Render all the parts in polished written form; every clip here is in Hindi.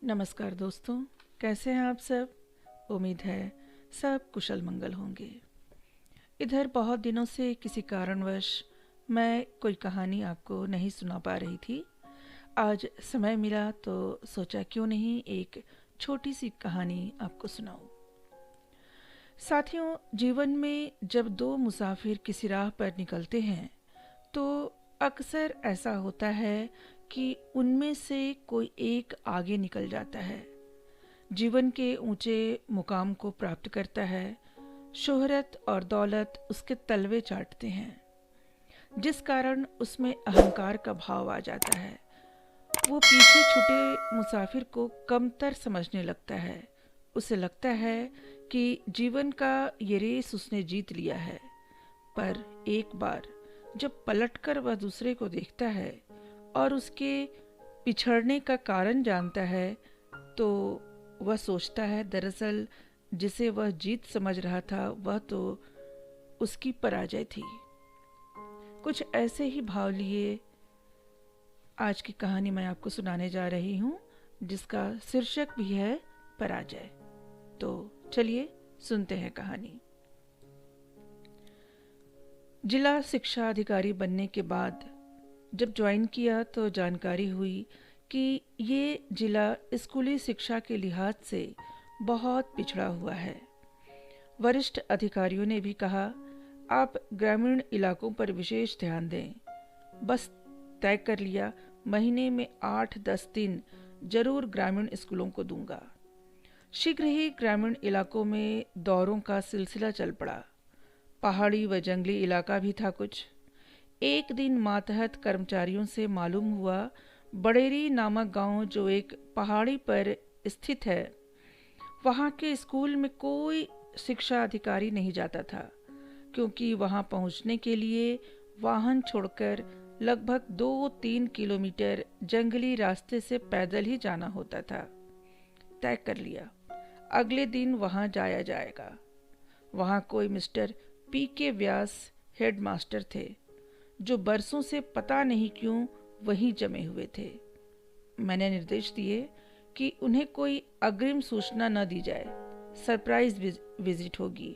नमस्कार दोस्तों, कैसे हैं आप सब। उम्मीद है सब कुशल मंगल होंगे। इधर बहुत दिनों से किसी कारणवश मैं कोई कहानी आपको नहीं सुना पा रही थी। आज समय मिला तो सोचा क्यों नहीं एक छोटी सी कहानी आपको सुनाऊं। साथियों, जीवन में जब दो मुसाफिर किसी राह पर निकलते हैं तो अक्सर ऐसा होता है कि उनमें से कोई एक आगे निकल जाता है, जीवन के ऊंचे मुकाम को प्राप्त करता है। शोहरत और दौलत उसके तलवे चाटते हैं, जिस कारण उसमें अहंकार का भाव आ जाता है। वो पीछे छूटे मुसाफिर को कमतर समझने लगता है। उसे लगता है कि जीवन का ये रेस उसने जीत लिया है। पर एक बार जब पलटकर वह दूसरे को देखता है और उसके पिछड़ने का कारण जानता है, तो वह सोचता है दरअसल जिसे वह जीत समझ रहा था वह तो उसकी पराजय थी। कुछ ऐसे ही भाव लिए आज की कहानी मैं आपको सुनाने जा रही हूँ, जिसका शीर्षक भी है पराजय। तो चलिए सुनते हैं कहानी। जिला शिक्षा अधिकारी बनने के बाद जब ज्वाइन किया तो जानकारी हुई कि ये जिला स्कूली शिक्षा के लिहाज से बहुत पिछड़ा हुआ है। वरिष्ठ अधिकारियों ने भी कहा, आप ग्रामीण इलाकों पर विशेष ध्यान दें। बस तय कर लिया, महीने में 8-10 दिन जरूर ग्रामीण स्कूलों को दूंगा। शीघ्र ही ग्रामीण इलाकों में दौरों का सिलसिला चल पड़ा। पहाड़ी व जंगली इलाका भी था कुछ। एक दिन मातहत कर्मचारियों से मालूम हुआ, बड़ेरी नामक गांव जो एक पहाड़ी पर स्थित है, वहां के स्कूल में कोई शिक्षा अधिकारी नहीं जाता था, क्योंकि वहां पहुंचने के लिए वाहन छोड़कर लगभग 2-3 किलोमीटर जंगली रास्ते से पैदल ही जाना होता था। तय कर लिया, अगले दिन वहां जाया जाएगा। वहां कोई मिस्टर P.K. व्यास हेडमास्टर थे, जो बरसों से पता नहीं क्यों वहीं जमे हुए थे। मैंने निर्देश दिए कि उन्हें कोई अग्रिम सूचना न दी जाए, सरप्राइज विजिट होगी।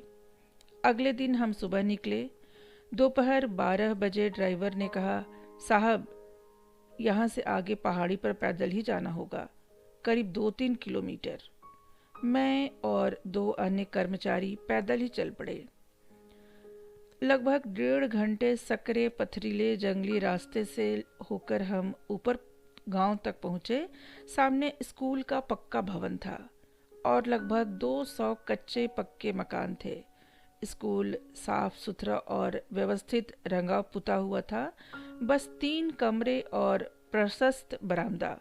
अगले दिन हम सुबह निकले। दोपहर 12 बजे ड्राइवर ने कहा, साहब यहाँ से आगे पहाड़ी पर पैदल ही जाना होगा, करीब 2-3 किलोमीटर। मैं और 2 अन्य कर्मचारी पैदल ही चल पड़े। लगभग 1.5 घंटे सकरे पथरीले जंगली रास्ते से होकर हम ऊपर गांव तक पहुंचे। सामने स्कूल का पक्का भवन था और लगभग 200 कच्चे पक्के मकान थे। स्कूल साफ सुथरा और व्यवस्थित रंगा पुता हुआ था। बस 3 कमरे और प्रशस्त बरामदा,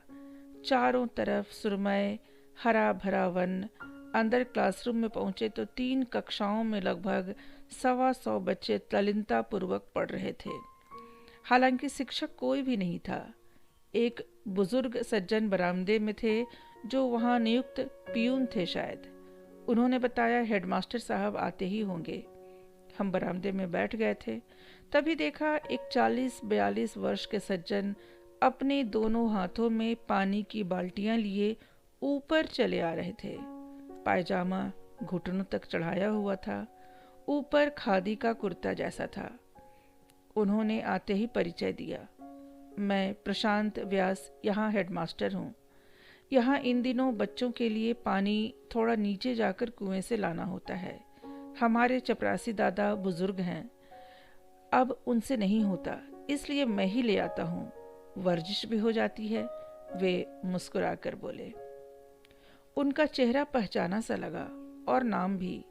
चारों तरफ सुरमय हरा भरा वन। अंदर क्लासरूम में पहुंचे तो 3 कक्षाओं में लगभग 125 बच्चे तल्लीनता पूर्वक पढ़ रहे थे। हालांकि शिक्षक कोई भी नहीं था। एक बुजुर्ग सज्जन बरामदे में थे, जो वहां नियुक्त पियून थे शायद। उन्होंने बताया, हेडमास्टर साहब आते ही होंगे। हम बरामदे में बैठ गए थे। तभी देखा एक 40-42 वर्ष के सज्जन अपने दोनों हाथों में पानी की बाल्टियां लिए ऊपर चले आ रहे थे। पायजामा घुटनों तक चढ़ाया हुआ था, ऊपर खादी का कुर्ता जैसा था। उन्होंने आते ही परिचय दिया, मैं प्रशांत व्यास यहाँ हेडमास्टर हूँ। यहाँ इन दिनों बच्चों के लिए पानी थोड़ा नीचे जाकर कुएं से लाना होता है। हमारे चपरासी दादा बुजुर्ग हैं, अब उनसे नहीं होता, इसलिए मैं ही ले आता हूँ। वर्जिश भी हो जाती है। वे मुस्कुराकर बोले। उनका चेहरा पहचाना सा लगा और नाम भी।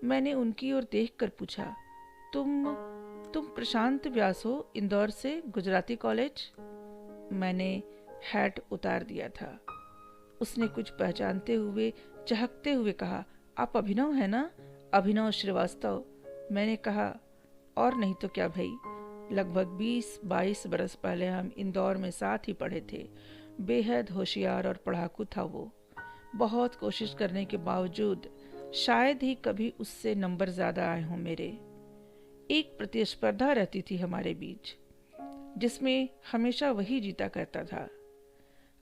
मैंने उनकी ओर देखकर पूछा, तुम प्रशांत व्यास हो, इंदौर से, गुजराती कॉलेज? मैंने हैट उतार दिया था। उसने कुछ पहचानते हुए चहकते हुए कहा, आप अभिनव है ना? अभिनव श्रीवास्तव। मैंने कहा, और नहीं तो क्या भाई, लगभग 20-22 बरस पहले हम इंदौर में साथ ही पढ़े थे। बेहद होशियार और पढ़ाकू था वो। बहुत कोशिश करने के बावजूद शायद ही कभी उससे नंबर ज़्यादा आए हों मेरे। एक प्रतिस्पर्धा रहती थी हमारे बीच, जिसमें हमेशा वही जीता करता था।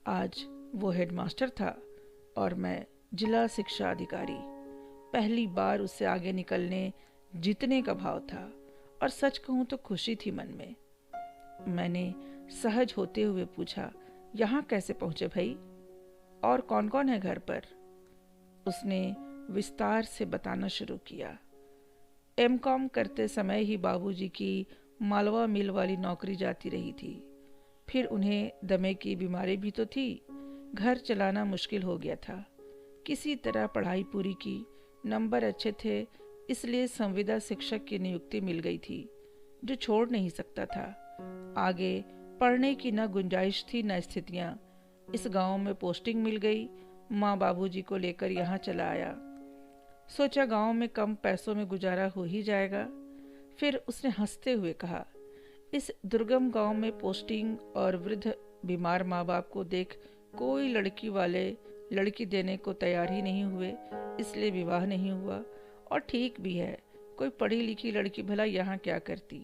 आज वो हेडमास्टर था और मैं जिला शिक्षा अधिकारी। पहली बार उससे आगे निकलने जीतने का भाव था और सच कहूँ तो खुशी थी मन में। मैंने सहज होते हुए पूछा, यहाँ कैसे पहुँचे भाई, और कौन कौन है घर पर? उसने विस्तार से बताना शुरू किया। एमकॉम करते समय ही बाबूजी की मालवा मिल वाली नौकरी जाती रही थी। फिर उन्हें दमे की बीमारी भी तो थी। घर चलाना मुश्किल हो गया था। किसी तरह पढ़ाई पूरी की, नंबर अच्छे थे, इसलिए संविदा शिक्षक की नियुक्ति मिल गई थी, जो छोड़ नहीं सकता था। आगे पढ़ने की न गुंजाइश थी न स्थितियाँ। इस गांव में पोस्टिंग मिल गई। माँ बाबूजी को लेकर यहाँ चला आया। सोचा गांव में कम पैसों में गुजारा हो ही जाएगा। फिर उसने हंसते हुए कहा, इस दुर्गम गांव में पोस्टिंग और वृद्ध बीमार माँ बाप को देख कोई लड़की वाले लड़की देने को तैयार ही नहीं हुए, इसलिए विवाह नहीं हुआ। और ठीक भी है, कोई पढ़ी लिखी लड़की भला यहाँ क्या करती।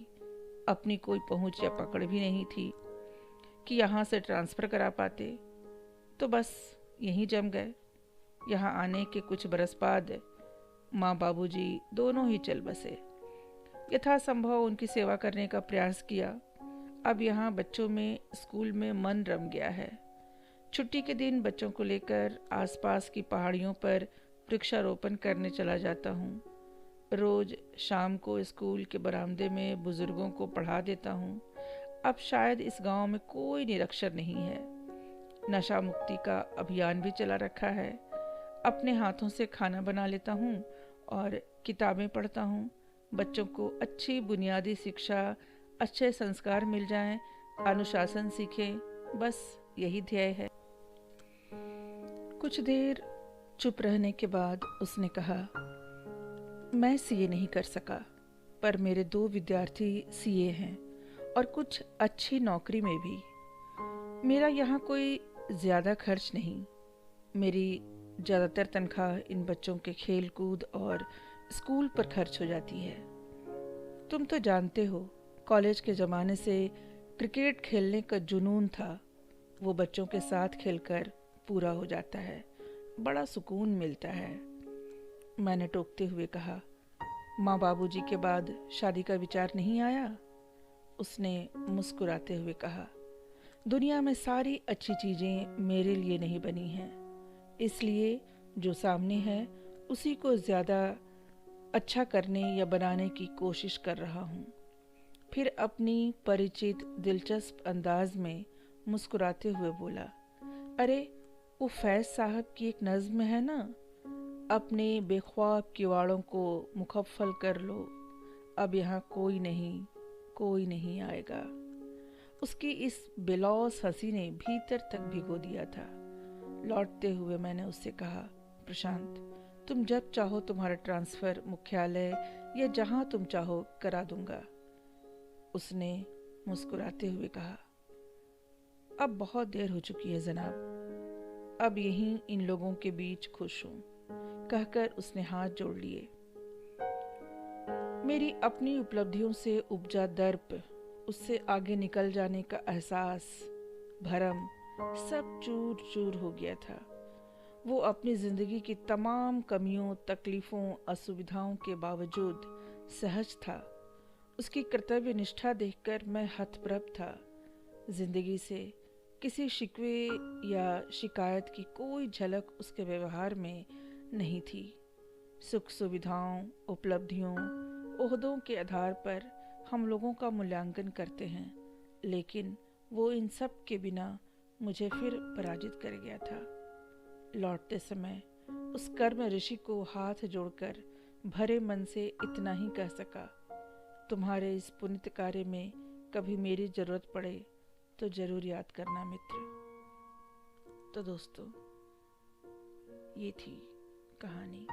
अपनी कोई पहुँच या पकड़ भी नहीं थी कि यहाँ से ट्रांसफ़र करा पाते। तो बस यहीं जम गए। यहाँ आने के कुछ बरस बाद माँ बाबूजी दोनों ही चल बसे। यथासंभव उनकी सेवा करने का प्रयास किया। अब यहाँ बच्चों में स्कूल में मन रम गया है। छुट्टी के दिन बच्चों को लेकर आसपास की पहाड़ियों पर वृक्षारोपण करने चला जाता हूँ। रोज शाम को स्कूल के बरामदे में बुजुर्गों को पढ़ा देता हूँ। अब शायद इस गांव में कोई निरक्षर नहीं है। नशा मुक्ति का अभियान भी चला रखा है। अपने हाथों से खाना बना लेता हूँ और किताबें पढ़ता हूँ। बच्चों को अच्छी बुनियादी शिक्षा, अच्छे संस्कार मिल जाएं, अनुशासन सीखें, बस यही ध्येय है। कुछ देर चुप रहने के बाद उसने कहा, मैं सीए नहीं कर सका, पर मेरे 2 विद्यार्थी सीए हैं और कुछ अच्छी नौकरी में भी। मेरा यहाँ कोई ज़्यादा खर्च नहीं। मेरी ज़्यादातर तनख्वाह इन बच्चों के खेल कूद और स्कूल पर खर्च हो जाती है। तुम तो जानते हो, कॉलेज के ज़माने से क्रिकेट खेलने का जुनून था। वो बच्चों के साथ खेलकर पूरा हो जाता है, बड़ा सुकून मिलता है। मैंने टोकते हुए कहा, माँ बाबूजी के बाद शादी का विचार नहीं आया? उसने मुस्कुराते हुए कहा, दुनिया में सारी अच्छी चीज़ें मेरे लिए नहीं बनी हैं, इसलिए जो सामने है उसी को ज़्यादा अच्छा करने या बनाने की कोशिश कर रहा हूँ। फिर अपनी परिचित दिलचस्प अंदाज में मुस्कुराते हुए बोला, अरे वो फैज़ साहब की एक नज़्म है ना, अपने बेख्वाब किवाड़ों को मुकफ्फल कर लो, अब यहाँ कोई नहीं आएगा। उसकी इस बेलौस हंसी ने भीतर तक भिगो दिया था। लौटते हुए मैंने उससे कहा, प्रशांत, तुम जब चाहो तुम्हारा ट्रांसफ़र मुख्यालय या जहाँ तुम चाहो करा दूंगा। उसने मुस्कुराते हुए कहा, अब बहुत देर हो चुकी है जनाब, अब यहीं इन लोगों के बीच खुश हूँ, कहकर उसने हाथ जोड़ लिए। मेरी अपनी उपलब्धियों से उपजा दर्प, उससे आगे निकल जाने का एहसास, भरम, सब चूर चूर हो गया था। वो अपनी ज़िंदगी की तमाम कमियों, तकलीफ़ों, असुविधाओं के बावजूद सहज था। उसकी कर्तव्य निष्ठा देखकर मैं हतप्रभ था। ज़िंदगी से किसी शिकवे या शिकायत की कोई झलक उसके व्यवहार में नहीं थी। सुख सुविधाओं, उपलब्धियों, ओहदों के आधार पर हम लोगों का मूल्यांकन करते हैं, लेकिन वो इन सब के बिना मुझे फिर पराजित कर गया था। लौटते समय उस कर्म ऋषि को हाथ जोड़कर भरे मन से इतना ही कह सका, तुम्हारे इस पुण्य कार्य में कभी मेरी ज़रूरत पड़े तो ज़रूर याद करना मित्र। तो दोस्तों, ये थी कहानी।